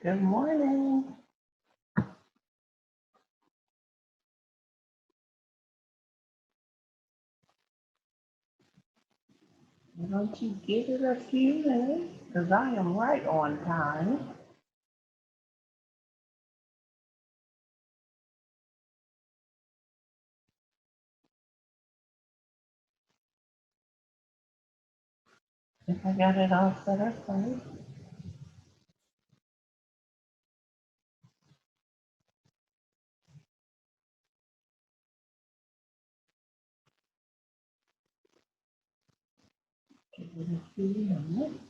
Good morning. Why don't you give it a few minutes? Because I am right on time. If I got it all set up right. Give it a few minutes.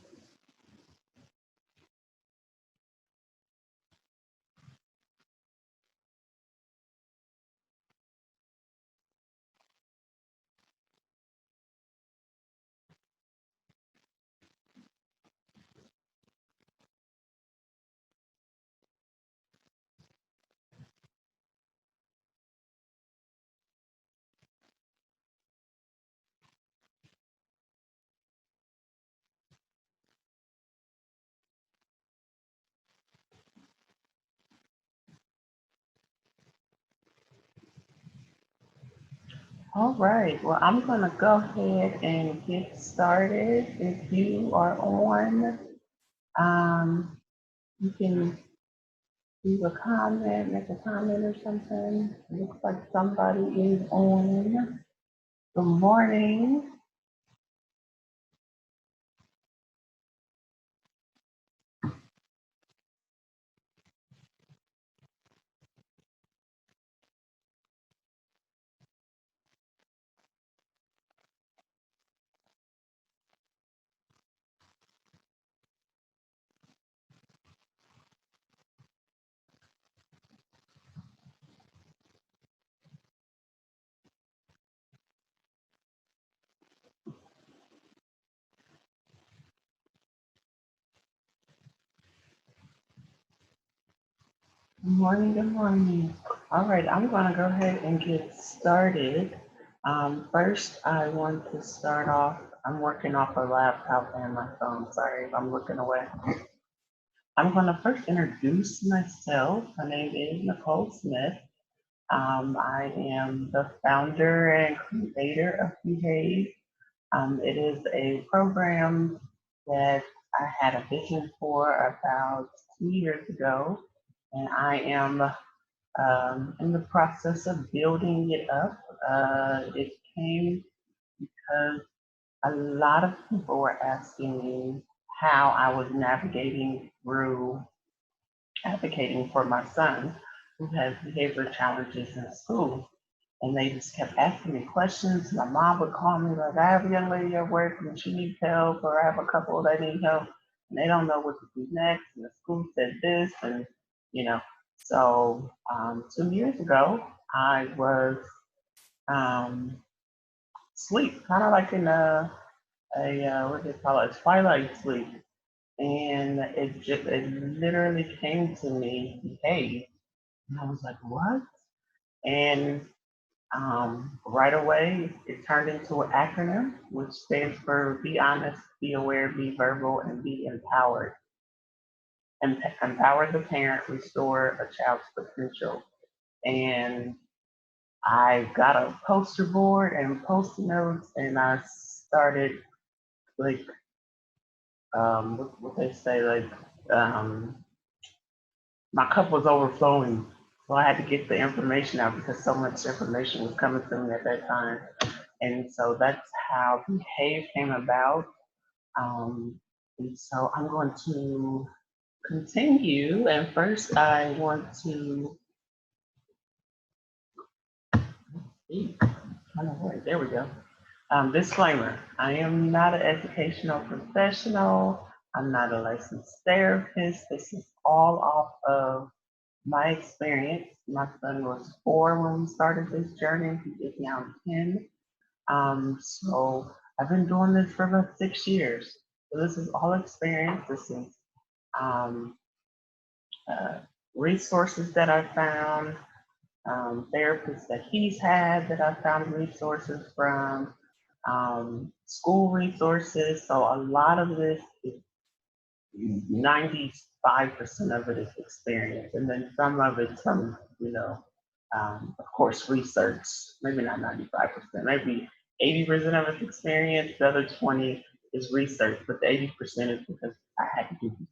All right. Well, I'm going to go ahead and get started. If you are on, um, you can leave a comment, make a comment or something. It looks like somebody is on. Good morning. Good morning, good morning. All right, I'm going to go ahead and get started. First, I want to start off. I'm working off a laptop and my phone. Sorry if I'm looking away. I'm going to first introduce myself. My name is Nicole Smith. I am the founder and creator of Behave. It is a program that I had a vision for about 2 years ago, and I am in the process of building it up. It came because a lot of people were asking me how I was navigating through advocating for my son who has behavior challenges in school. And they just kept asking me questions. My mom would call me like, I have a young lady at work and she needs help, or I have a couple that need help and they don't know what to do next. And the school said this, and you know. So 2 years ago, I was um, sleep, kind of like in a what do they call it, twilight sleep, and it literally came to me, hey, and I was like, what? And right away, it turned into an acronym, which stands for Be Honest, Be Aware, Be Verbal, and Be Empowered. And empower the parent, restore a child's potential. And I got a poster board and post notes, and I started like what they say, like um, my cup was overflowing. So I had to get the information out because so much information was coming to me at that time. And so that's how Behave came about. And so I'm going to continue. And first, I want to, there we go. Disclaimer, I am not an educational professional. I'm not a licensed therapist. This is all off of my experience. My son was 4 when we started this journey. He is now 10. So I've been doing this for about 6 years. So this is all experience. This is um, uh, resources that I found, therapists that he's had that I found resources from, school resources. So a lot of this is 95% of it is experience, and then some of it's from, of course, research. Maybe not 95%, maybe 80% of it's experience. The other 20 is research, but the 80% is because I had to do research.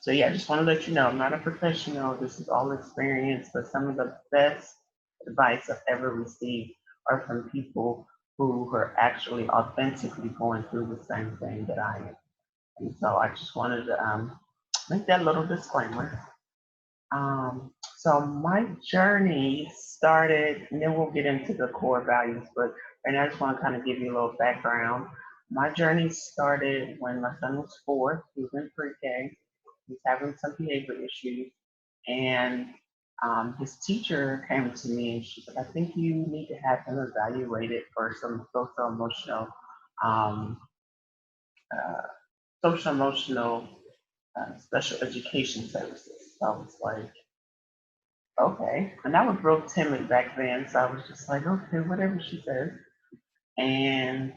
So yeah, I just want to let you know I'm not a professional. This is all experience, but some of the best advice I've ever received are from people who are actually authentically going through the same thing that I am. And so I just wanted to make that little disclaimer. So my journey started, and then we'll get into the core values, but and I just want to kind of give you a little background. My journey started when my son was 4. He was in pre-K. He was having some behavior issues, and his teacher came to me and she said, "I think you need to have him evaluated for some um, uh, social emotional special education services." So I was like, okay. And I was real timid back then. So I was just like, okay, whatever she says. And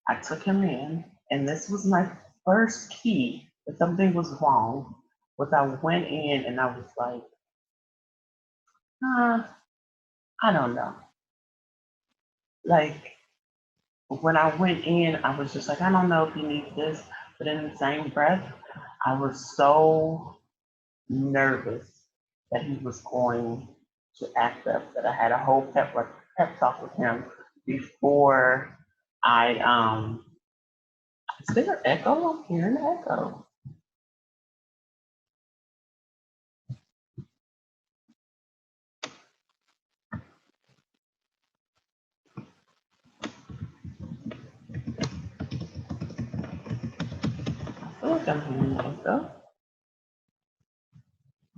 I took him in. And this was my first key that something was wrong. Was I went in and I was like, I don't know. Like when I went in, I was just like, I don't know if you need this. But in the same breath, I was so nervous that he was going to act up, that I had a whole pep talk with him before I is there an echo? I'm hearing an echo. I feel like I'm hearing an echo.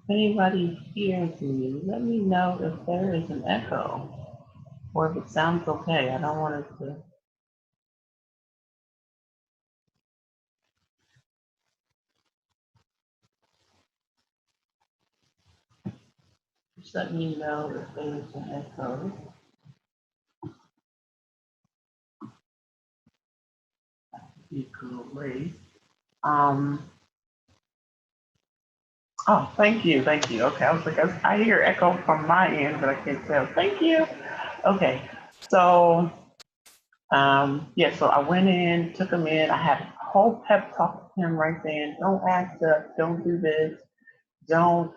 If anybody hears me, let me know if there is an echo or if it sounds okay. I don't want it to. Just let me know if there is an echo. Be great. Um, oh, thank you, thank you. Okay, I was like, I hear echo from my end, but I can't tell. Thank you. Okay, so yeah, so I went in, took him in. I had a whole pep talk with him right then. Don't act up. Don't do this. Don't.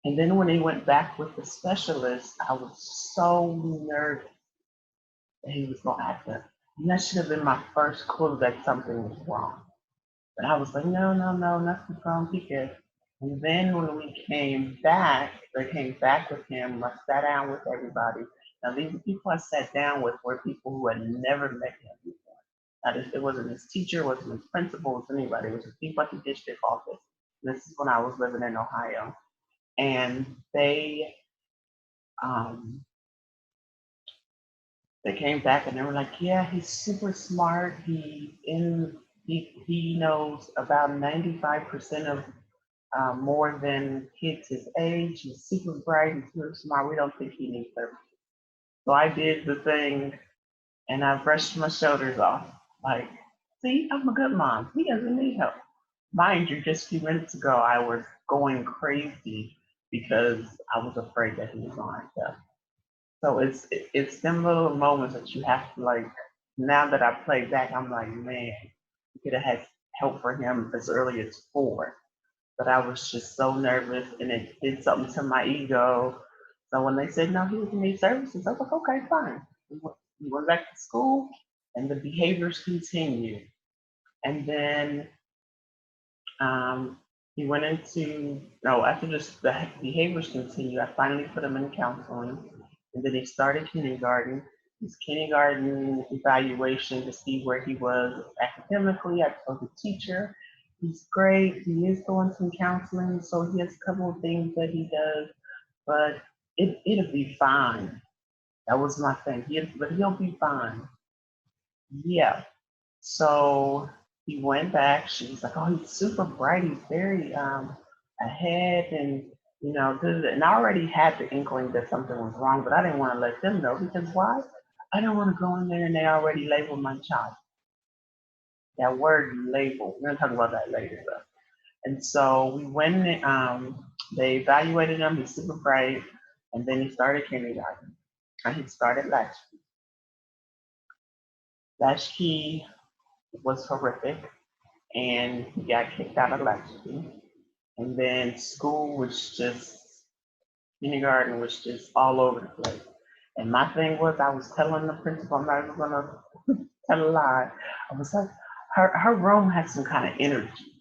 And then when he went back with the specialist, I was so nervous that he was gonna act up. And that should have been my first clue that something was wrong. But I was like, no, no, no, nothing's wrong, because. And then when we came back, they came back with him. I sat down with everybody. Now these people I sat down with were people who had never met him before. Now it wasn't his teacher, it wasn't his principal, it was anybody. It was just people at the district office. And this is when I was living in Ohio, and um, they came back and they were like, yeah, he's super smart. He knows about 95% of more than kids his age. He's super bright. He's super smart. We don't think he needs service. So I did the thing and I brushed my shoulders off. Like, see, I'm a good mom. He doesn't need help. Mind you, just a few minutes ago, I was going crazy because I was afraid that he was going to act up. So it's them little moments that you have to like. Now that I play back, I'm like, man, you could have had help for him as early as 4, but I was just so nervous, and it did something to my ego. So when they said no, he doesn't need services, I was like, okay, fine. We went back to school, and the behaviors continued. And then um, he went into no after just the behaviors continued. I finally put him in counseling, and then he started kindergarten. His kindergarten evaluation to see where he was academically. I told the teacher he's great. He is going to counseling, so he has a couple of things that he does, but it'll be fine. That was my thing. But he'll be fine. Yeah. So he went back. She was like, "Oh, he's super bright. He's very ahead, and And I already had the inkling that something was wrong, but I didn't want to let them know because why? I didn't want to go in there and they already labeled my child. that word label. We're gonna talk about that later though. And so we went, they evaluated him, he's super bright, and then he started kindergarten. And he started latchkey. Latchkey was horrific, and he got kicked out of latchkey. And then school was just, kindergarten was just all over the place. And my thing was, I was telling the principal, I'm not even gonna tell a lie. I was like, her room had some kind of energy.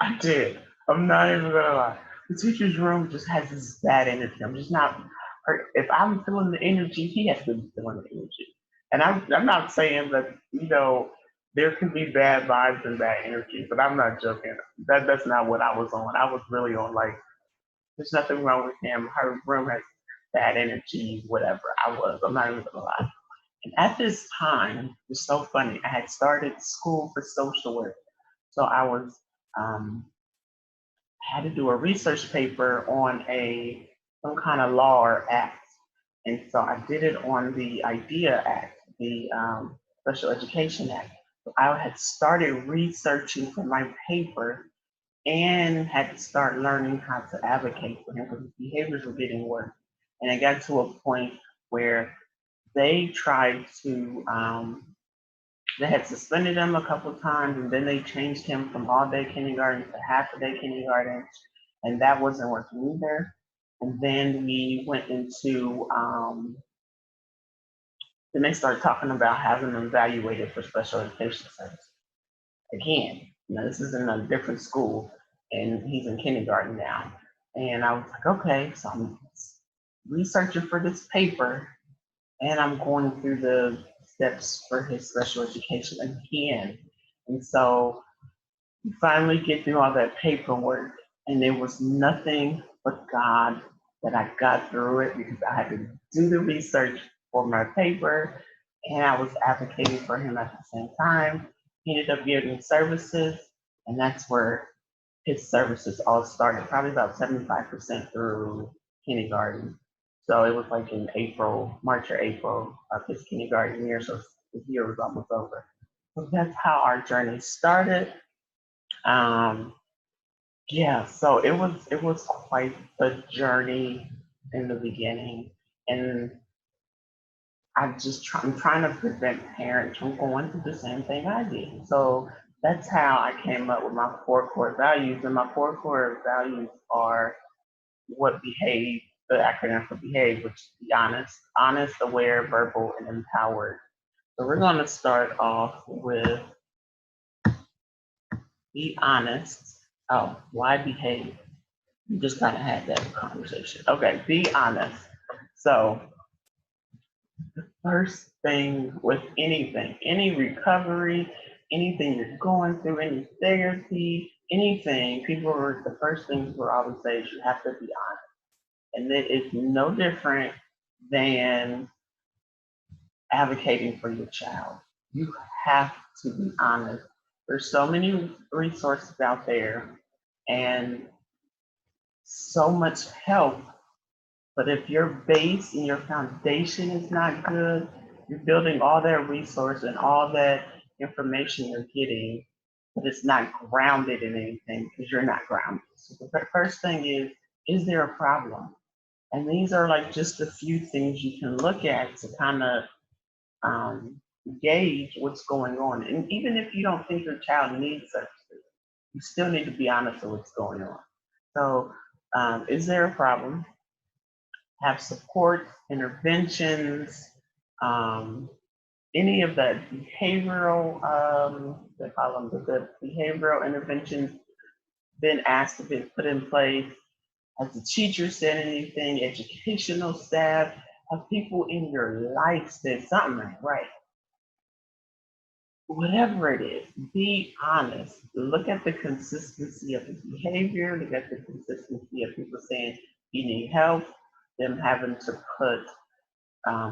I did. I'm not even gonna lie. The teacher's room just has this bad energy. I'm just not. If I'm feeling the energy, he has to be feeling the energy. And I'm not saying that there can be bad vibes and bad energy, but I'm not joking. That's not what I was on. I was really on like, there's nothing wrong with him. Her room has bad energy, whatever. I was. I'm not even gonna lie. And at this time, it's so funny. I had started school for social work, so I was um, had to do a research paper on some kind of law or act. And so I did it on the IDEA Act, the Special Education Act. So I had started researching for my paper and had to start learning how to advocate for him because his behaviors were getting worse. And it got to a point where they tried to they had suspended him a couple of times, and then they changed him from all day kindergarten to half a day kindergarten, and that wasn't working either. And then we went into, then they started talking about having him evaluated for special education service. Again, this is in a different school, and he's in kindergarten now. And I was like, okay, so I'm researching for this paper, and I'm going through the steps for his special education again. And so we finally get through all that paperwork, and there was nothing but God that I got through it because I had to do the research for my paper, and I was advocating for him at the same time. He ended up getting services, and that's where his services all started, probably about 75% through kindergarten. So it was like in April, March or April of his kindergarten year, so the year was almost over. So that's how our journey started. Um, yeah, so it was quite the journey in the beginning, and I'm trying to prevent parents from going through the same thing I did. So that's how I came up with my four core values, and my four core values are what behave, the acronym for behave, which is be honest, aware, verbal, and empowered. So we're going to start off with be honest. Oh, why behave? We just kind of had that conversation. Okay, be honest. So first thing with anything, any recovery, anything you're going through, any therapy, anything, the first things we're always say is you have to be honest. And it is no different than advocating for your child. You have to be honest. There's so many resources out there and so much help. But if your base and your foundation is not good, you're building all that resource and all that information you're getting, but it's not grounded in anything because you're not grounded. So the first thing is there a problem? And these are like just a few things you can look at to kind of gauge what's going on. And even if you don't think your child needs services, you still need to be honest with what's going on. So, is there a problem? Have support, interventions, any of the behavioral, they call them the behavioral interventions been asked to be put in place? Has the teacher said anything? Educational staff? Have people in your life said something ain't right? Whatever it is, be honest. Look at the consistency of the behavior. Look at the consistency of people saying you need help, them having to put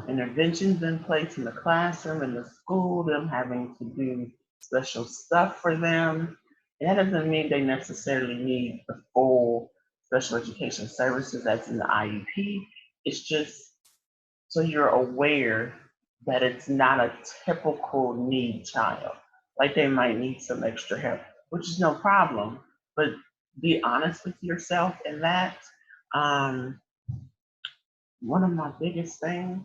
interventions in place in the classroom, in the school, them having to do special stuff for them. And that doesn't mean they necessarily need the full special education services that's in the IEP. It's just so you're aware that it's not a typical need child. Like they might need some extra help, which is no problem. But be honest with yourself in that. Um, One of my biggest things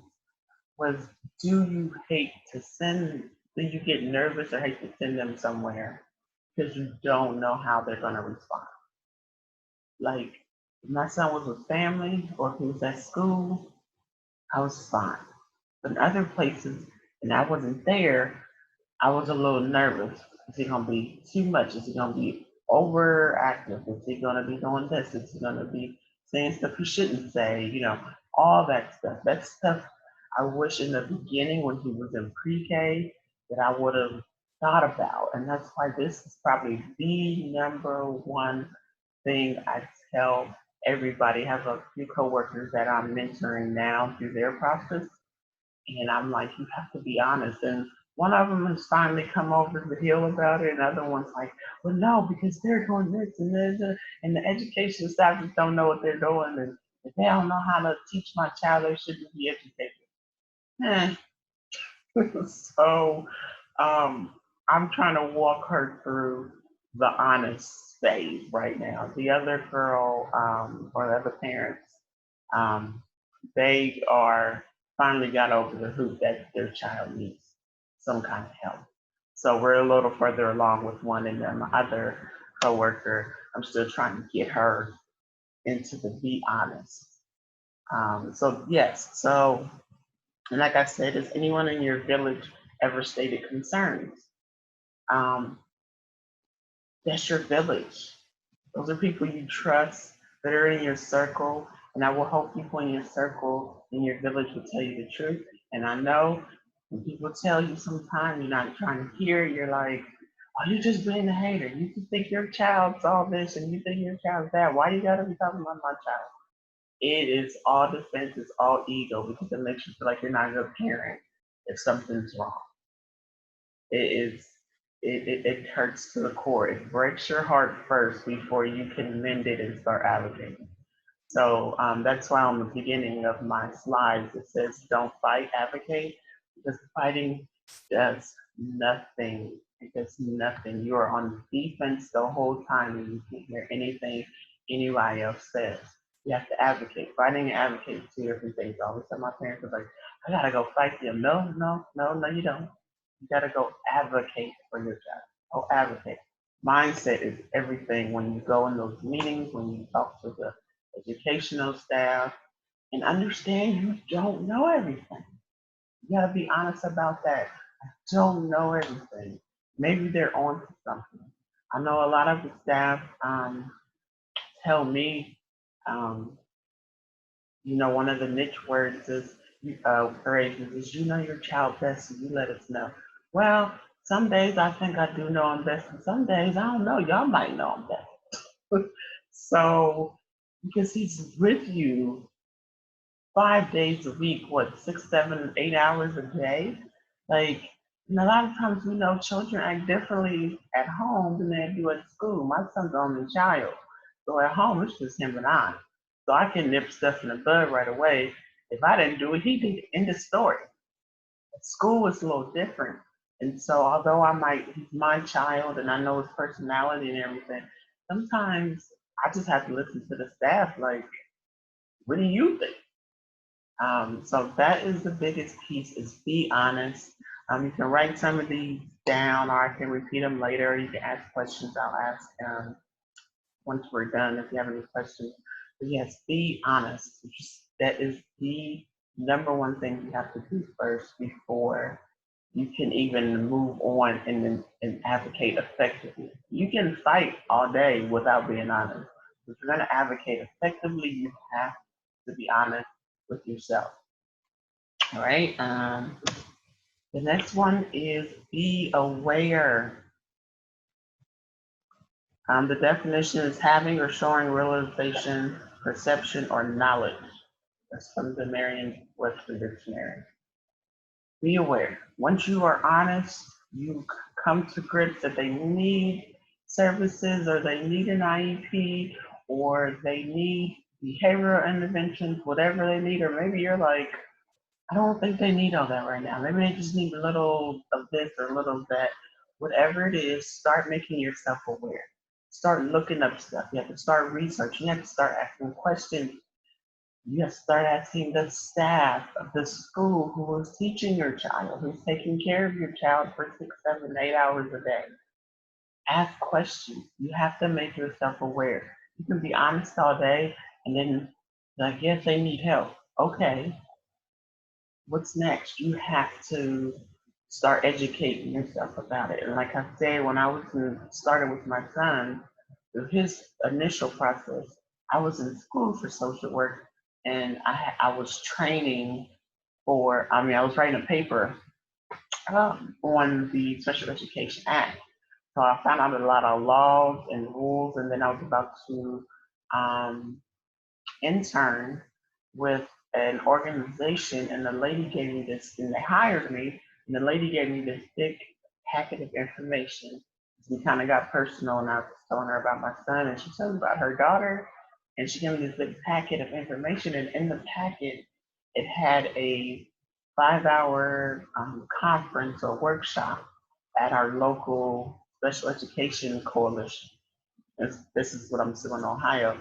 was, do you hate to send, do you get nervous or hate to send them somewhere because you don't know how they're going to respond? Like, if my son was with family or if he was at school, I was fine. But in other places, and I wasn't there, I was a little nervous. Is he gonna be too much? Is he gonna be overactive? Is he gonna be doing this? Is he gonna be saying stuff he shouldn't say? All that stuff. That stuff I wish in the beginning when he was in pre-K that I would have thought about. And that's why this is probably the number one thing I tell everybody. I have a few coworkers that I'm mentoring now through their process, and I'm like, you have to be honest. And one of them has finally come over the hill about it, and the other one's like, well, no, because they're doing this and this, and the education staff just don't know what they're doing, and if they don't know how to teach my child, they shouldn't be educated. So I'm trying to walk her through the honest phase right now. The other girl, or the other parents, um, they are finally got over the hoop that their child needs some kind of help. So we're a little further along with one, and then my other coworker, I'm still trying to get her into the be honest. So yes, so and like I said, has anyone in your village ever stated concerns? Um, that's your village. Those are people you trust that are in your circle. And I will hope people in your circle, in your village, will tell you the truth. And I know when people tell you sometimes you're not trying to hear it, you're like, oh, you're just being a hater. You can think your child's all this and you think your child's that. Why you gotta be talking about my child? It is all defense, it's all ego because it makes you feel like you're not a good parent if something's wrong. It is it hurts to the core. It breaks your heart first before you can mend it and start advocating. So that's why on the beginning of my slides it says don't fight, advocate, because fighting does nothing. It does nothing. You are on defense the whole time and you can't hear anything anybody else says. You have to advocate. Fighting and advocating are two different things. I always tell my parents, I was like, I gotta go fight them. No, no, no, no, you don't. You gotta go advocate for your child. Go advocate. Mindset is everything when you go in those meetings, when you talk to the educational staff, and understand you don't know everything. You gotta be honest about that. I don't know everything. Maybe they're on to something. I know a lot of the staff tell me, um, one of the niche words is, phrases is, you know your child best, so you let us know. Well, some days I think I do know them best, and some days I don't know. Y'all might know them best. So, because he's with you 5 days a week, what, 6, 7, 8 hours a day? Like, and a lot of times we know children act differently at home than they do at school. My son's the only child. So at home, it's just him and I. So I can nip stuff in the bud right away. If I didn't do it, he did it. End of story. At school is a little different. And so although he's my child and I know his personality and everything, sometimes I just have to listen to the staff like, what do you think? So that is the biggest piece is be honest. You can write some of these down or I can repeat them later. You can ask questions. I'll ask once we're done if you have any questions. But yes, be honest. That is the number one thing you have to do first before you can even move on and advocate effectively. You can fight all day without being honest. If you're going to advocate effectively, you have to be honest with yourself. All right. The next one is be aware. The definition is having or showing realization, perception, or knowledge. That's from the Merriam-Webster Dictionary. Be aware. Once you are honest, you come to grips that they need services or they need an IEP or they need behavioral interventions, whatever they need, or maybe you're like, I don't think they need all that right now. Maybe they just need a little of this or a little of that. Whatever it is, start making yourself aware. Start looking up stuff. You have to start researching. You have to start asking questions. You have to start asking the staff of the school who is teaching your child, who's taking care of your child for 6, 7, 8 hours a day. Ask questions. You have to make yourself aware. You can be honest all day and then, like, yes, they need help. Okay, what's next? You have to start educating yourself about it. And like I said, when I was started with my son, through his initial process, I was in school for social work, and I was training for. I mean, I was writing a paper on the Special Education Act. So I found out a lot of laws and rules, and then I was about to um, intern with an organization, and the lady gave me this, and they hired me, and the lady gave me this big packet of information. We kind of got personal, and I was telling her about my son, and she told me about her daughter, and she gave me this big packet of information, and in the packet, it had a 5-hour conference or workshop at our local special education coalition. This is what I'm still in Ohio,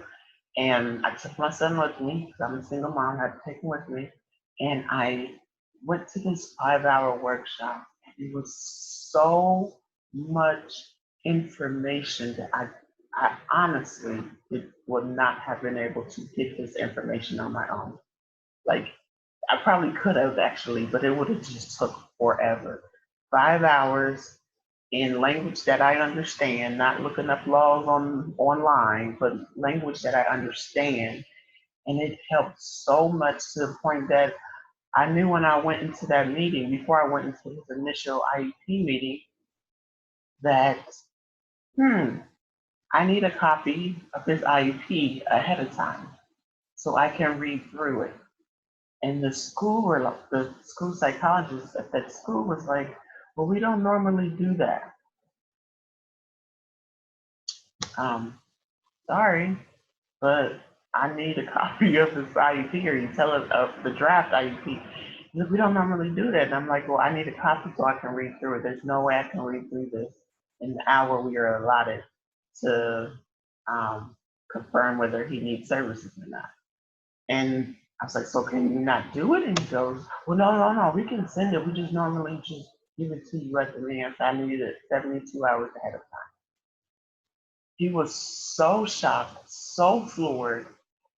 and I took my son with me because I'm a single mom. I had to take him with me. And I went to this 5-hour workshop. And it was so much information that I honestly would not have been able to get this information on my own. Like, I probably could have actually, but it would have just took forever. 5 hours in language that I understand, not looking up laws online, but language that I understand. And it helped so much to the point that I knew when I went into that meeting, before I went into his initial IEP meeting, that, hmm, I need a copy of his IEP ahead of time so I can read through it. And the school psychologist at that school was like, well, we don't normally do that. Um, Sorry, but I need a copy of this IEP, or you tell us of the draft IEP. He's like, we don't normally do that. And I'm like, well, I need a copy so I can read through it. There's no way I can read through this in the hour we are allotted to um, confirm whether he needs services or not. And I was like, so can you not do it? And he goes, well, no, we can send it. We just normally just give it to you at the advance. I need it 72 hours ahead of time. He was so shocked, so floored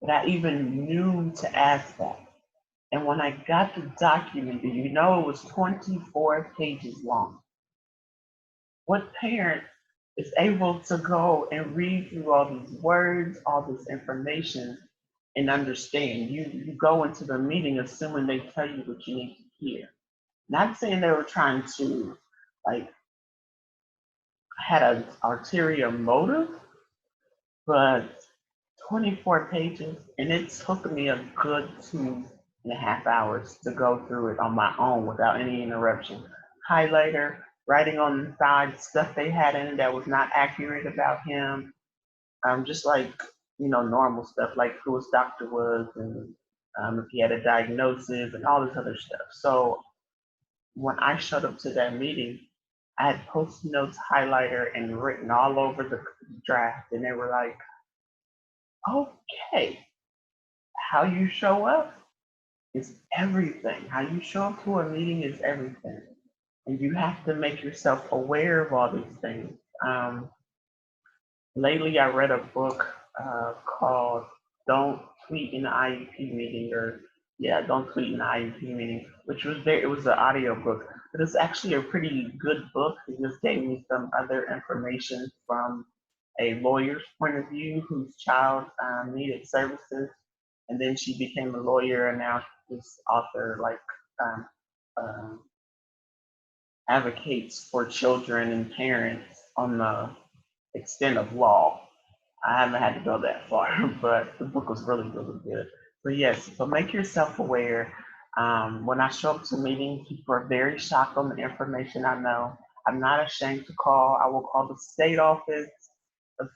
that I even knew to ask that. And when I got the document, you know, it was 24 pages long. What parent is able to go and read through all these words, all this information, and understand? You go into the meeting assuming they tell you what you need to hear. Not saying they were trying to, like, had an ulterior motive, but 24 pages, and it took me a good 2.5 hours to go through it on my own without any interruption. Highlighter, writing on the side stuff they had in it that was not accurate about him, just like, normal stuff like who his doctor was, and if he had a diagnosis and all this other stuff. So when I showed up to that meeting, I had post notes, highlighter, and written all over the draft, and they were like, okay, how you show up is everything. How you show up to a meeting is everything. And you have to make yourself aware of all these things. Um, Lately, I read a book called Don't Tweet in the IEP Meeting, or yeah, Don't Tweet in the IEP Meeting, which was there. It was an audio book, but it's actually a pretty good book. It just gave me some other information from a lawyer's point of view whose child needed services, and then she became a lawyer, and now this author um, uh, advocates for children and parents on the extent of law. I haven't had to go that far, but the book was really, really good. But yes, so make yourself aware. When I show up to meetings, people are very shocked on the information I know. I'm not ashamed to call. I will call the state office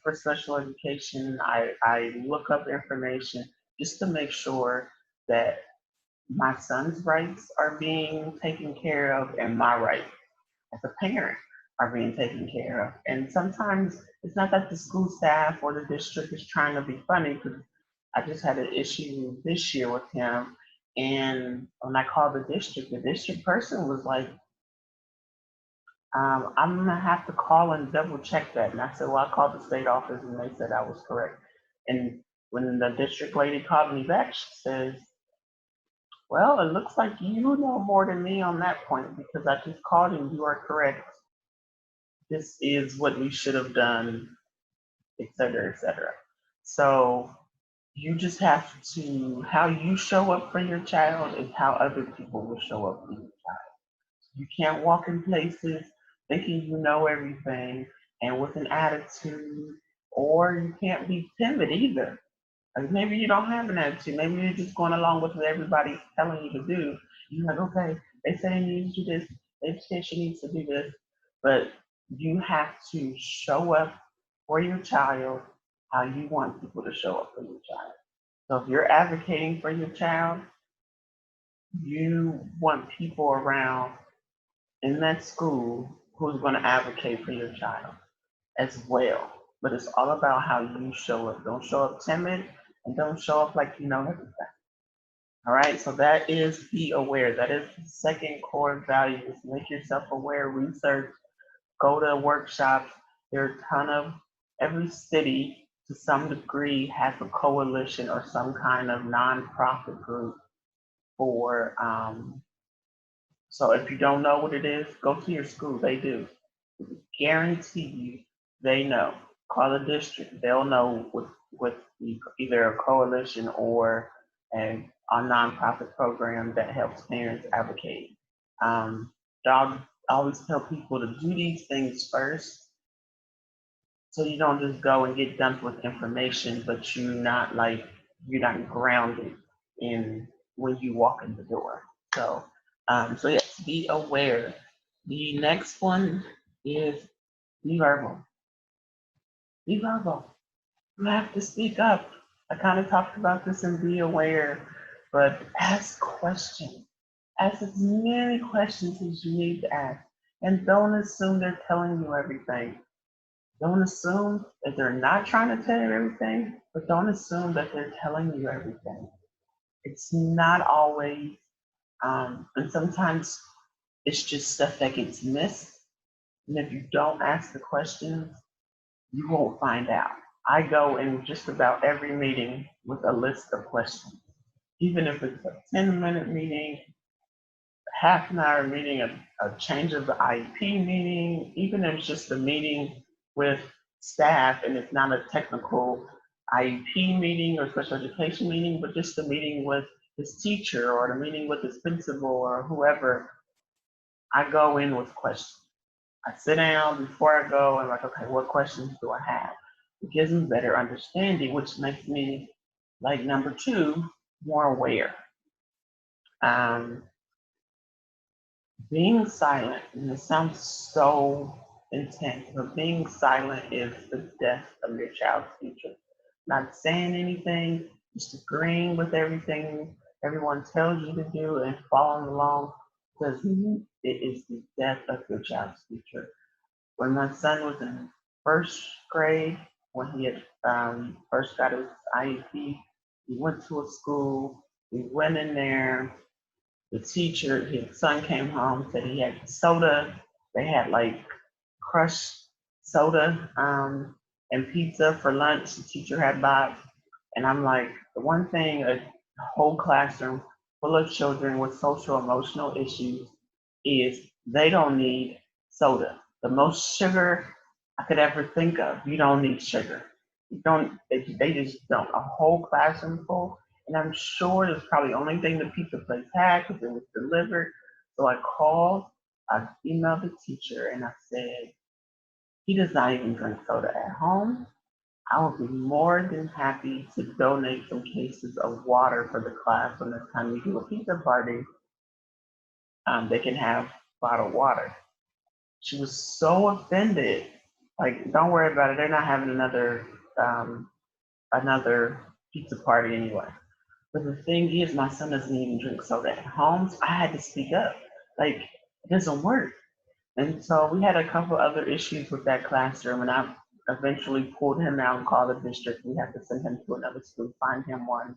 for special education. I look up information just to make sure that my son's rights are being taken care of and my rights as a parent are being taken care of. And sometimes it's not that the school staff or the district is trying to be funny, because I just had an issue this year with him. And when I called the district person was like, I'm gonna have to call and double check that. And I said, well, I called the state office and they said I was correct. And when the district lady called me back, she says, well, it looks like you know more than me on that point because I just called and you are correct. This is what we should have done, et cetera, et cetera. So you just have to, how you show up for your child is how other people will show up for you. You can't walk in places thinking you know everything and with an attitude, or you can't be timid either. Like maybe you don't have an attitude. Maybe you're just going along with what everybody's telling you to do. You're like, okay, they say you need to do this. They say she needs to do this. But you have to show up for your child how you want people to show up for your child. So if you're advocating for your child, you want people around in that school who's going to advocate for your child as well. But it's all about how you show up. Don't show up timid and don't show up like you know everything. All right, so that is be aware. That is the second core value is make yourself aware, research, go to workshops. There are a ton of every city to some degree has a coalition or some kind of nonprofit group for so if you don't know what it is, go to your school. They do. Guarantee you they know. Call the district. They'll know with either a coalition or a nonprofit program that helps parents advocate. I always tell people to do these things first so you don't just go and get dumped with information, but you're not grounded in when you walk in the door. So yes, be aware. The next one is be verbal. Be verbal. You have to speak up. I kind of talked about this and be aware, but ask questions. Ask as many questions as you need to ask. And don't assume they're telling you everything. Don't assume that they're not trying to tell you everything, but don't assume that they're telling you everything. It's not always, and sometimes it's just stuff that gets missed. And if you don't ask the questions, you won't find out. I go in just about every meeting with a list of questions, even if it's a 10-minute meeting, a half an hour meeting, a change of the IEP meeting, even if it's just a meeting with staff and it's not a technical IEP meeting or special education meeting, but just a meeting with his teacher or the meeting with his principal or whoever, I go in with questions. I sit down before I go and like, okay, what questions do I have? It gives me better understanding, which makes me, like number two, more aware. Um, being silent, and it sounds so intense, but being silent is the death of your child's future. Not saying anything, just agreeing with everything everyone tells you to do and following along, because it is the death of your child's future. When my son was in first grade, when he had first got his IEP, he went to a school. We went in there. The teacher, his son came home, said he had soda. They had like crushed soda and pizza for lunch. The teacher had bought. And I'm like, the one thing a whole classroom full of children with social emotional issues is they don't need soda. The most sugar I could ever think of. You don't need sugar. You don't. They just don't. A whole classroom full, and I'm sure it's probably the only thing the pizza place had because it was delivered. So I called. I emailed the teacher and I said, he does not even drink soda at home. I will be more than happy to donate some cases of water for the class when next time we do a pizza party. They can have bottled water. She was so offended. Like, don't worry about it. They're not having another pizza party anyway. But the thing is, my son doesn't even drink soda at home. So I had to speak up. Like, it doesn't work. And so we had a couple other issues with that classroom, and I eventually pulled him out and called the district. We have to send him to another school, find him one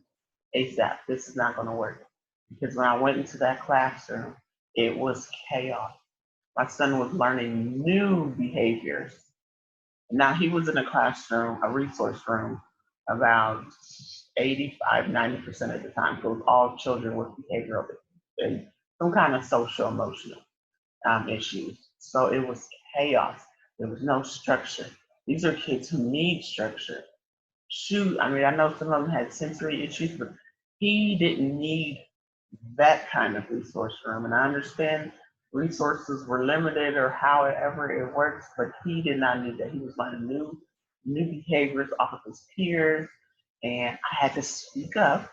ASAP. This is not going to work. Because when I went into that classroom, it was chaos. My son was learning new behaviors. Now he was in a classroom, a resource room, about 85, 90% of the time. So it was all children with behavioral, some kind of social emotional issues. So it was chaos. There was no structure. These are kids who need structure. Shoot, I mean, I know some of them had sensory issues, but he didn't need that kind of resource room. And I understand resources were limited or however it works, but he did not need that. He was learning new behaviors off of his peers, and I had to speak up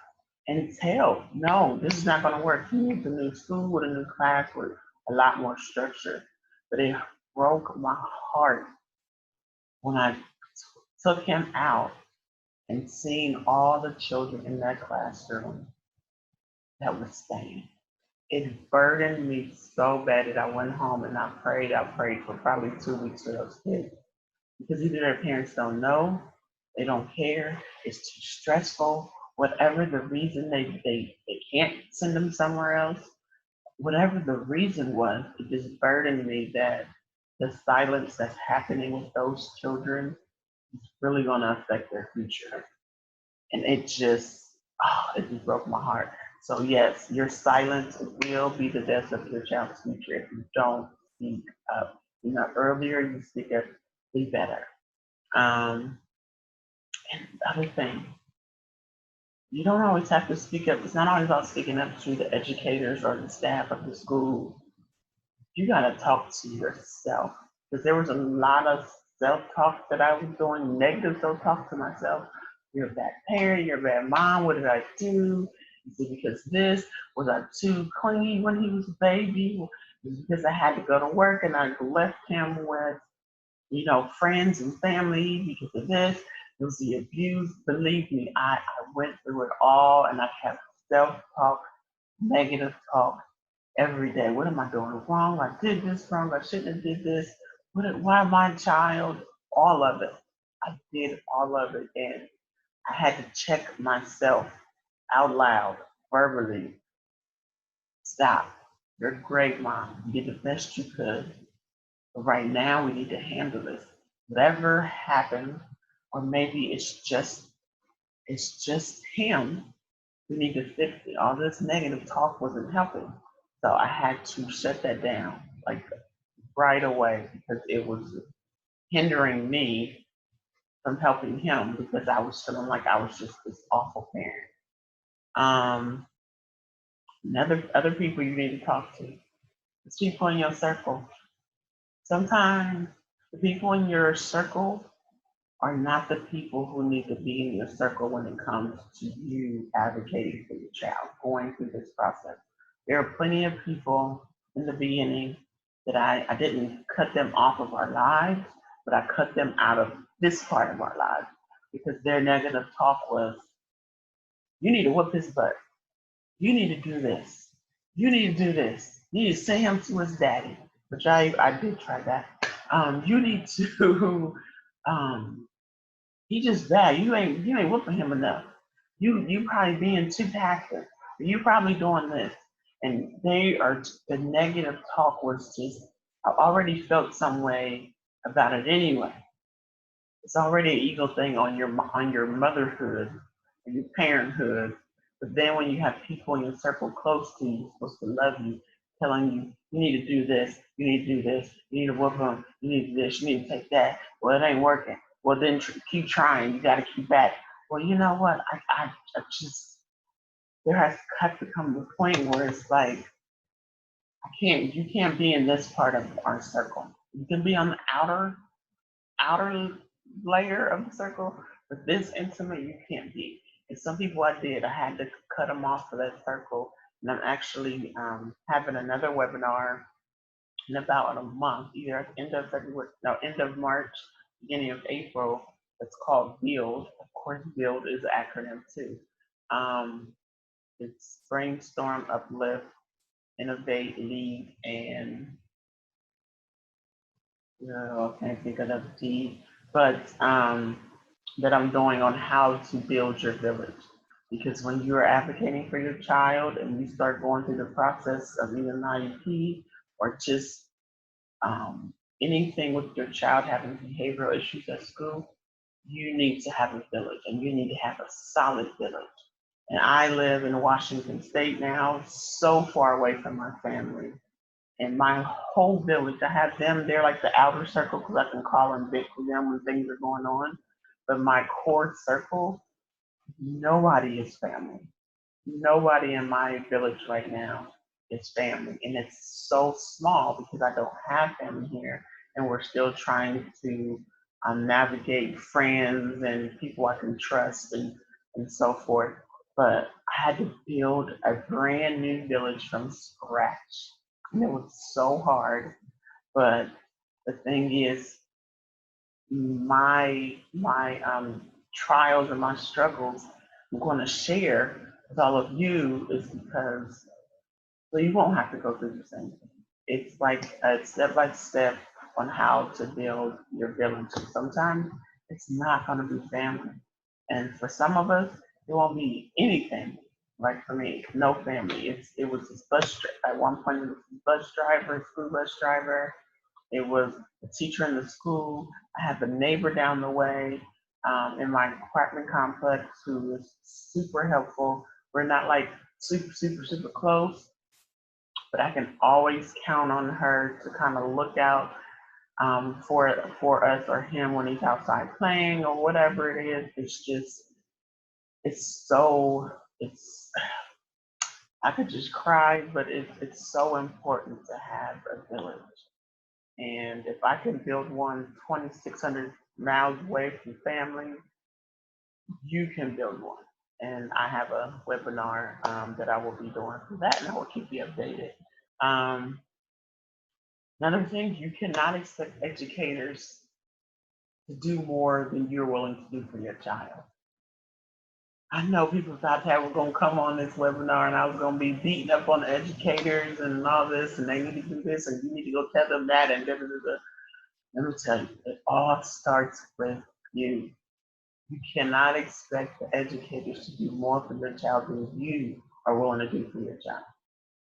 and tell, no, this is not going to work. He needs a new school with a new class with a lot more structure. But it broke my heart when I took him out and seeing all the children in that classroom that were staying. It burdened me so bad that I went home and I prayed. I prayed for probably 2 weeks for those kids because either their parents don't know, they don't care, it's too stressful, whatever the reason they can't send them somewhere else, whatever the reason was, it just burdened me that the silence that's happening with those children is really going to affect their future. And it just broke my heart. So yes, your silence will be the death of your child's future if you don't speak up. You know, earlier you speak up, be better. Um, and the other thing, you don't always have to speak up. It's not always about speaking up to the educators or the staff of the school. You gotta talk to yourself because there was a lot of self-talk that I was doing, negative self-talk to myself. You're a bad parent, you're a bad mom, what did I do? Is it because this? Was I too clingy when he was a baby? Is it because I had to go to work and I left him with, friends and family because of this? It was the abuse. Believe me, I went through it all and I kept self-talk, negative talk every day. What am I doing wrong? I did this wrong. I shouldn't have did this. Why my child? All of it. I did all of it, and I had to check myself out loud, verbally. Stop. You're great, mom. You did the best you could. But right now, we need to handle this. Whatever happened, or maybe it's just him. We need to fix it. All this negative talk wasn't helping. So I had to shut that down. Like right away because it was hindering me from helping him because I was feeling like I was just this awful parent. Um, other people you need to talk to. The people in your circle. Sometimes the people in your circle are not the people who need to be in your circle when it comes to you advocating for your child, going through this process. There are plenty of people in the beginning that I didn't cut them off of our lives, but I cut them out of this part of our lives because their negative talk was, you need to whip his butt. You need to do this. You need to do this. You need to send him to his daddy, which I did try that. You need to um, he just bad. You ain't whooping him enough. You probably being too passive. You probably doing this. And the negative talk was just I already felt some way about it anyway. It's already an ego thing on your motherhood and your parenthood. But then when you have people in your circle close to you, supposed to love you, telling you you need to do this, you need to do this, you need to work on, you need to do this, you need to take that. Well, it ain't working. Well, then keep trying. You got to keep at it. Well, you know what? I just there has got to come to a point where it's like you can't be in this part of our circle. You can be on the outer layer of the circle, but this intimate you can't be. And some people I did, I had to cut them off of that circle. And I'm actually having another webinar in about a month, either at the end of February, no, end of March, beginning of April. It's called BUILD. Of course, BUILD is an acronym too. Um, It's Brainstorm, Uplift, Innovate, Lead, and I can't think of the D, but that I'm doing on how to build your village. Because when you are advocating for your child and you start going through the process of either an IEP or just anything with your child having behavioral issues at school, you need to have a village and you need to have a solid village. And I live in Washington State now, so far away from my family. And my whole village, I have them, they're like the outer circle because I can call and vent for them when things are going on. But my core circle, nobody is family. Nobody in my village right now is family. And it's so small because I don't have family here. And we're still trying to navigate friends and people I can trust and so forth. But I had to build a brand new village from scratch. And it was so hard. But the thing is, my trials and my struggles I'm going to share with all of you is because so you won't have to go through the same thing. It's like a step by step on how to build your village. Sometimes it's not going to be family, and for some of us, it won't be anything. Like for me, no family. It was this at one point it was a bus driver, school bus driver. It was a teacher in the school. I have a neighbor down the way in my apartment complex who is super helpful. We're not like super close, but I can always count on her to kind of look out for us or him when he's outside playing or whatever it is. It's just it's so it's I could just cry, but it's so important to have a village. And if I can build one 2,600 miles away from family, you can build one. And I have a webinar that I will be doing for that, and I will keep you updated. Um, Another thing, you cannot expect educators to do more than you're willing to do for your child. I know people thought that were going to come on this webinar and I was going to be beating up on the educators and all this, and they need to do this, and you need to go tell them that, and da da da. Let me tell you, it all starts with you. You cannot expect the educators to do more for your child than you are willing to do for your child.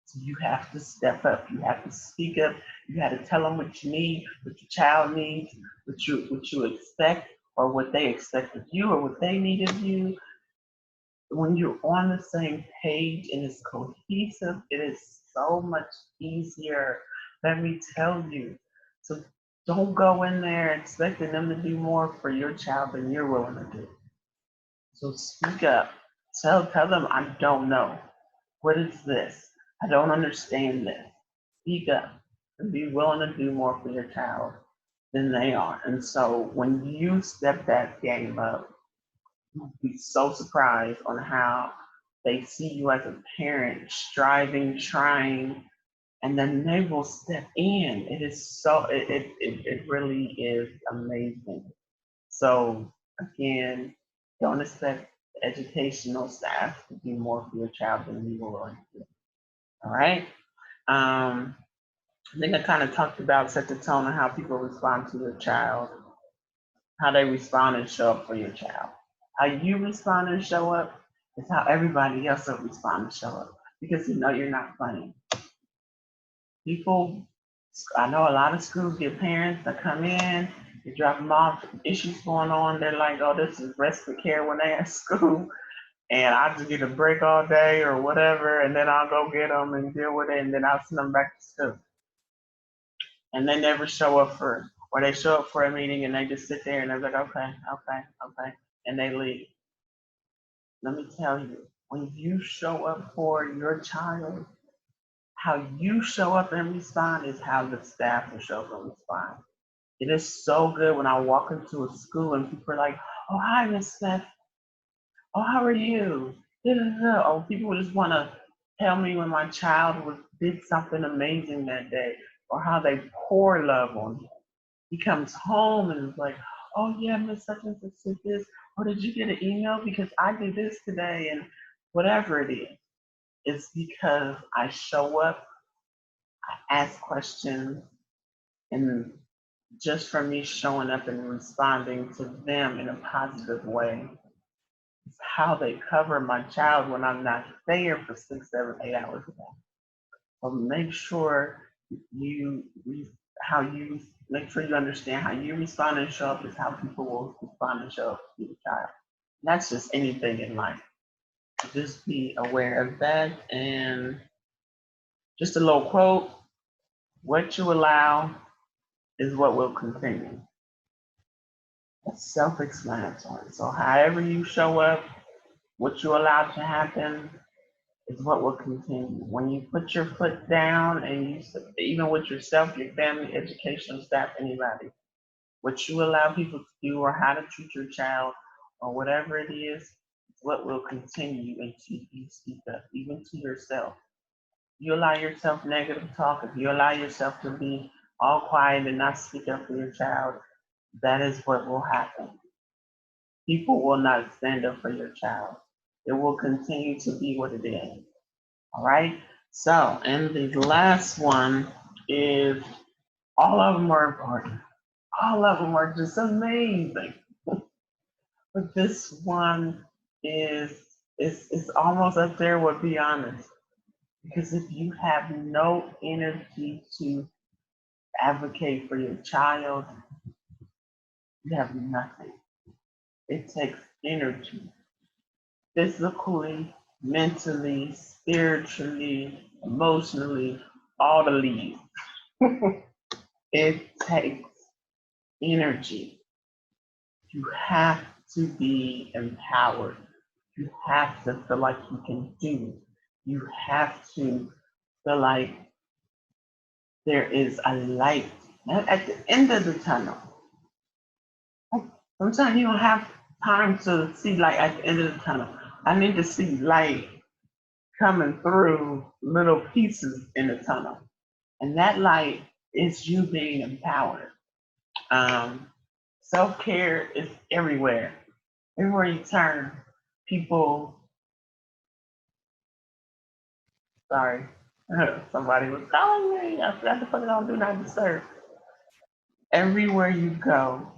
So you have to step up. You have to speak up. You have to tell them what you need, what your child needs, what you expect, or what they expect of you, or what they need of you. When you're on the same page and it's cohesive, it is so much easier. Let me tell you. So don't go in there expecting them to do more for your child than you're willing to do. So speak up. Tell them I don't know. What is this? I don't understand this. Speak up and be willing to do more for your child than they are. And so when you step that game up, you'll be so surprised on how they see you as a parent striving, trying, and then they will step in. It is so it really is amazing. So again, don't expect educational staff to do more for your child than you will do. All right. I think I kind of talked about set the tone on how people respond to your child, how they respond and show up for your child. How you respond and show up is how everybody else will respond and show up because you know you're not funny. People, I know a lot of schools get parents that come in, you drop them off, issues going on, they're like, oh, this is respite care when they at school, and I just get a break all day or whatever, and then I'll go get them and deal with it, and then I'll send them back to school. And they never show up for, or they show up for a meeting and they just sit there and they're like, okay, and they leave. Let me tell you, when you show up for your child, how you show up and respond is how the staff will show up and respond. It is so good when I walk into a school and people are like, oh, hi, Miss Smith. Oh, how are you? Oh, people just want to tell me when my child did something amazing that day or how they pour love on him. He comes home and is like, oh, yeah, Miss such and such did this. Or did you get an email? Because I did this today and whatever it is. It's because I show up, I ask questions, and just from me showing up and responding to them in a positive way, it's how they cover my child when I'm not there for 6, 7, 8 hours a day. So make sure you how you make sure you understand how you respond and show up is how people will respond and show up to the child. And that's just anything in life. Just be aware of that. And just a little quote: "What you allow is what will continue." That's self-explanatory. So however you show up, what you allow to happen is what will continue. When you put your foot down and even with yourself, your family, educational staff, anybody, what you allow people to do or how to treat your child or whatever it is what will continue until you speak up, even to yourself. You allow yourself negative talk, if you allow yourself to be all quiet and not speak up for your child, that is what will happen. People will not stand up for your child. It will continue to be what it is. All right. So, and the last one is all of them are important. All of them are just amazing. But this one is almost up there with be honest. Because if you have no energy to advocate for your child, you have nothing. It takes energy, physically, mentally, spiritually, emotionally, all the leads. It takes energy. You have to be empowered. You have to feel like you can do. You have to feel like there is a light at the end of the tunnel. Sometimes you don't have time to see light at the end of the tunnel. I need to see light coming through little pieces in the tunnel. And that light is you being empowered. Self-care is everywhere. Everywhere you turn, people, sorry, somebody was calling me. I forgot to put it on Do Not Disturb. Everywhere you go,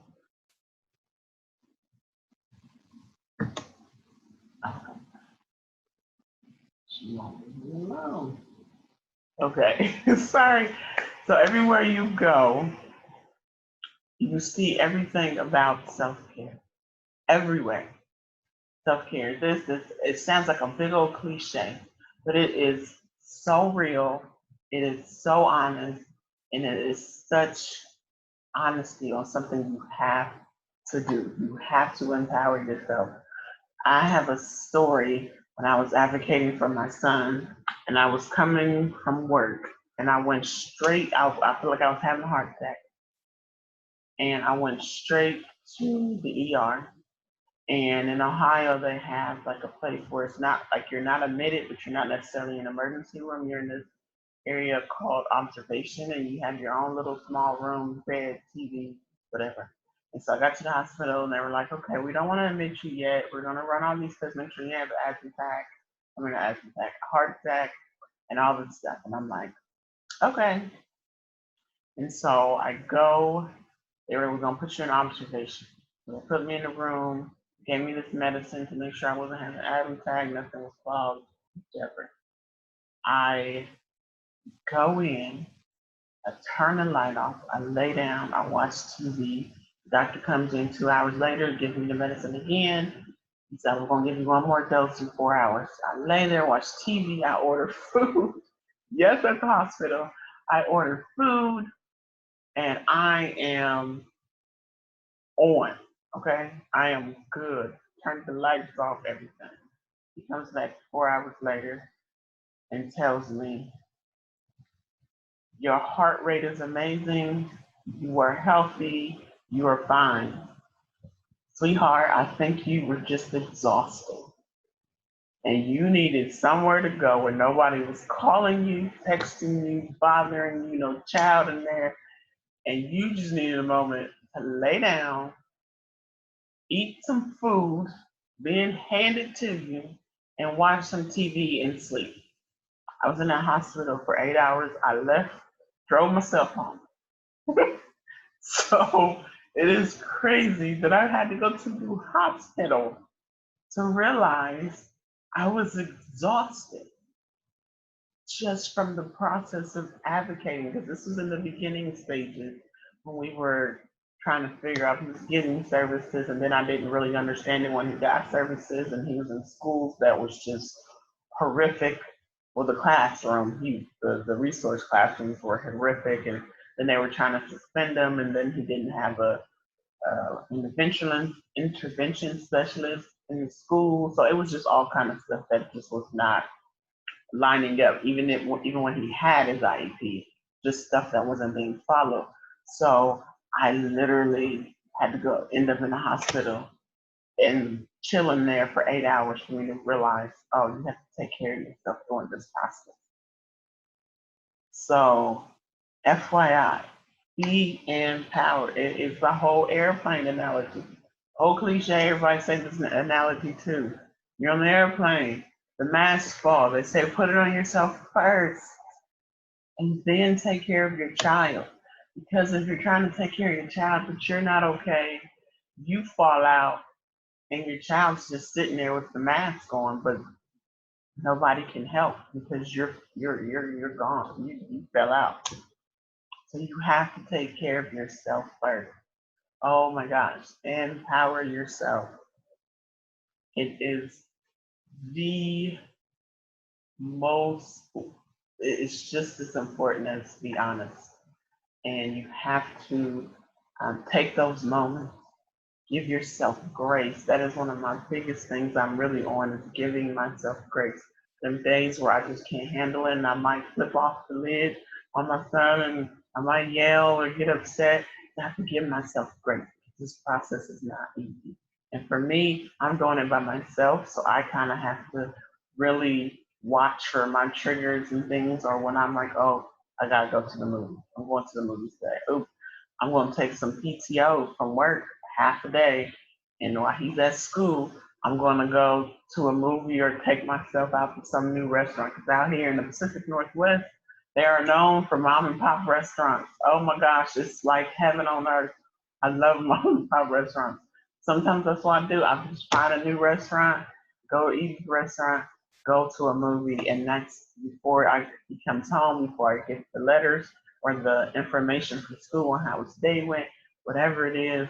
oh, she won't leave me alone. Okay, sorry. So everywhere you go, you see everything about self-care. Everywhere. Self-care. It sounds like a big old cliche, but it is so real. It is so honest, and it is such honesty on something you have to do. You have to empower yourself. I have a story when I was advocating for my son, and I was coming from work, and I went straight out. I feel like I was having a heart attack, and I went straight to the ER. And in Ohio, they have like a place where it's not like you're not admitted, but you're not necessarily in an emergency room. You're in this area called observation, and you have your own little small room, bed, TV, whatever. And so I got to the hospital, and they were like, "Okay, we don't want to admit you yet. We're gonna run all these tests, make sure you have an asthma attack. I mean, an asthma attack, heart attack, and all this stuff." And I'm like, "Okay." And so I go. They were gonna put you in observation. So they put me in the room, gave me this medicine to make sure I wasn't having an asthma attack, nothing was clogged, whatever. I go in, I turn the light off, I lay down, I watch TV. The doctor comes in 2 hours later, gives me the medicine again. He said, "We're gonna give you one more dose in 4 hours." I lay there, watch TV, I order food. Yes, at the hospital. I order food and I am on. Okay? I am good. Turn the lights off, everything. He comes back 4 hours later and tells me, "Your heart rate is amazing. You are healthy. You are fine. Sweetheart, I think you were just exhausted. And you needed somewhere to go where nobody was calling you, texting you, bothering you, no child in there. And you just needed a moment to lay down, eat some food being handed to you, and watch some TV and sleep." I was in that hospital for 8 hours. I left, drove myself home. So it is crazy that I had to go to the hospital to realize I was exhausted just from the process of advocating, because this was in the beginning stages when we were trying to figure out he was getting services, and then I didn't really understand it when he got services, and he was in schools that was just horrific. Well, the classroom, the resource classrooms were horrific, and then they were trying to suspend him, and then he didn't have a intervention specialist in the school, so it was just all kind of stuff that just was not lining up, even when he had his IEP, just stuff that wasn't being followed. So I literally had to go end up in the hospital and chilling there for 8 hours for me to realize, oh, you have to take care of yourself during this process. So FYI, be empowered. It's the whole airplane analogy. Whole cliche, everybody says this analogy too. You're on the airplane, the masks fall. They say put it on yourself first and then take care of your child. Because if you're trying to take care of your child, but you're not okay, you fall out and your child's just sitting there with the mask on, but nobody can help because you're gone. You fell out. So you have to take care of yourself first. Oh my gosh, empower yourself. It is the most, it's just as important as be honest. And you have to take those moments, give yourself grace. That is one of my biggest things I'm really on, is giving myself grace. Them days where I just can't handle it and I might flip off the lid on my son and I might yell or get upset. I have to give myself grace. This process is not easy. And for me, I'm doing it by myself, so I kind of have to really watch for my triggers and things, or when I'm like, oh, I gotta go to the movie. I'm going to the movies today. Oh, I'm going to take some PTO from work, half a day, and while he's at school, I'm going to go to a movie or take myself out to some new restaurant. Because out here in the Pacific Northwest, they are known for mom and pop restaurants. Oh my gosh, it's like heaven on earth. I love mom and pop restaurants. Sometimes that's what I do. I just find a new restaurant, go eat at the restaurant, go to a movie, and that's before he comes home, before I get the letters or the information from school on how his day went, whatever it is,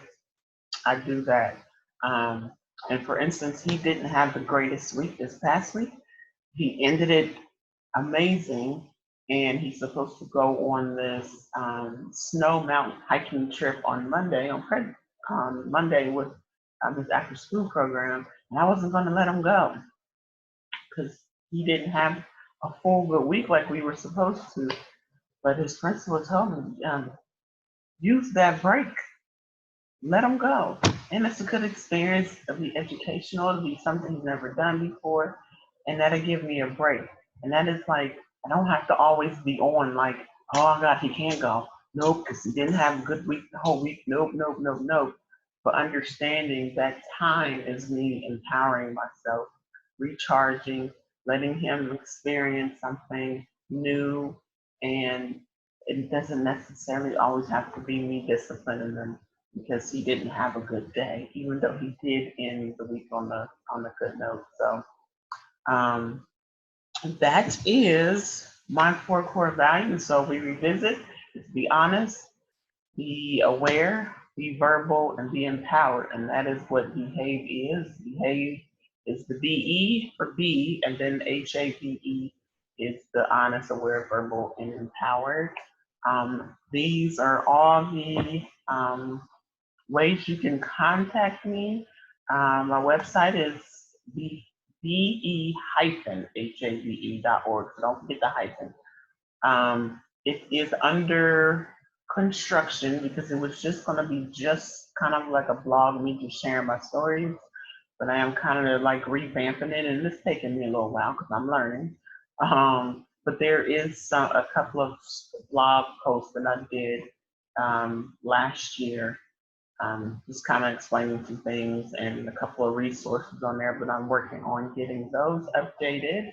I do that. Um, and for instance, he didn't have the greatest week this past week. He ended it amazing, and he's supposed to go on this snow mountain hiking trip on Monday, on Monday with his after school program, and I wasn't going to let him go because he didn't have a full good week like we were supposed to. But his principal told me, use that break, let him go. And it's a good experience. It'll be educational. It'll be something he's never done before. And that'll give me a break. And that is like, I don't have to always be on like, oh God, he can't go. Nope, because he didn't have a good week the whole week. Nope, nope, nope, nope. But understanding that time is me empowering myself, recharging, letting him experience something new, and it doesn't necessarily always have to be me disciplining them because he didn't have a good day, even though he did end the week on the good note. So um, that is my 4 core values. So we revisit: is be honest, be aware, be verbal, and be empowered. And that is what behave is. Behave is the BE for B, and then HAVE is the honest, aware, verbal, and empowered. These are all the ways you can contact me. My website is be-have.org, so don't forget the hyphen. It is under construction because it was just going to be just kind of like a blog, me just sharing my stories, but I am kind of like revamping it, and it's taking me a little while because I'm learning. But there is a couple of blog posts that I did last year, just kind of explaining some things and a couple of resources on there, but I'm working on getting those updated.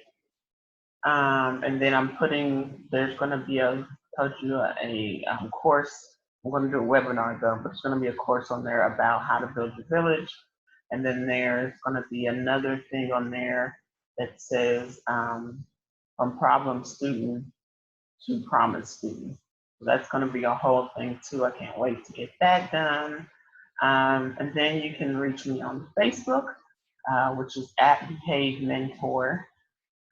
And then there's going to be told you a course. I'm going to do a webinar though, but it's going to be a course on there about how to build your village. And then there's going to be another thing on there that says from problem student to promise student. So that's going to be a whole thing too. I can't wait to get that done. And then you can reach me on Facebook, which is at Behave Mentor.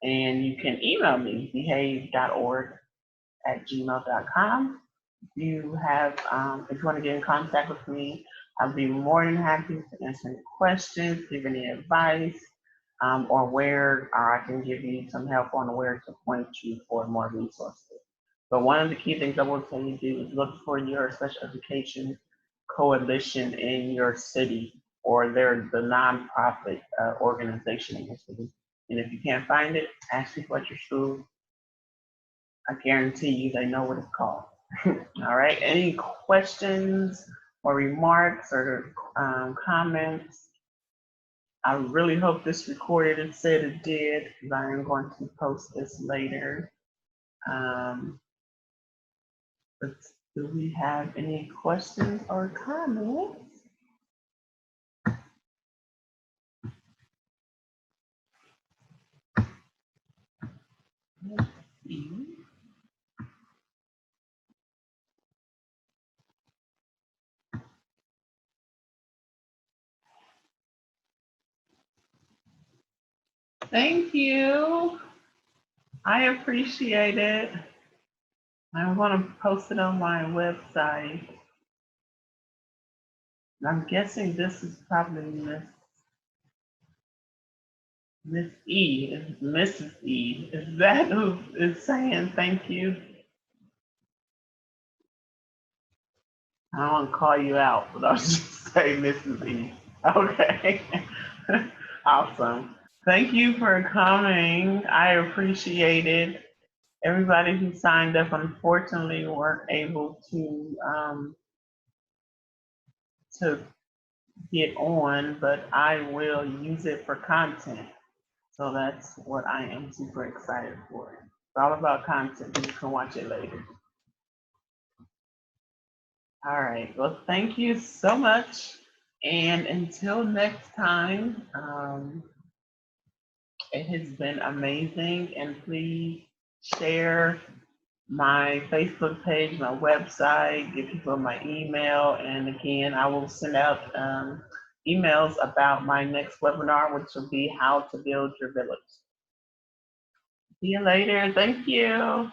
And you can email me, behave.org@gmail.com. If you want to get in contact with me, I'll be more than happy to answer any questions, give any advice, or I can give you some help on where to point you for more resources. But one of the key things I will tell you to do is look for your special education coalition in your city, or the nonprofit organization in your city. And if you can't find it, ask people at your school. I guarantee you they know what it's called. All right, any questions or remarks or comments? I really hope this recorded and said it did, because I am going to post this later. But do we have any questions or comments? Let's see. Thank you. I appreciate it. I want to post it on my website. I'm guessing this is probably Miss E, Mrs. E. Is that who is saying thank you? I don't want to call you out, but I'll just say Mrs. E. Okay. Awesome. Thank you for coming. I appreciate it. Everybody who signed up, unfortunately, weren't able to get on, but I will use it for content. So that's what I am super excited for. It's all about content. You can watch it later. All right. Well, thank you so much. And until next time, it has been amazing. And please share my Facebook page, my website, give people my email. And again, I will send out emails about my next webinar, which will be how to build your village. See you later. Thank you.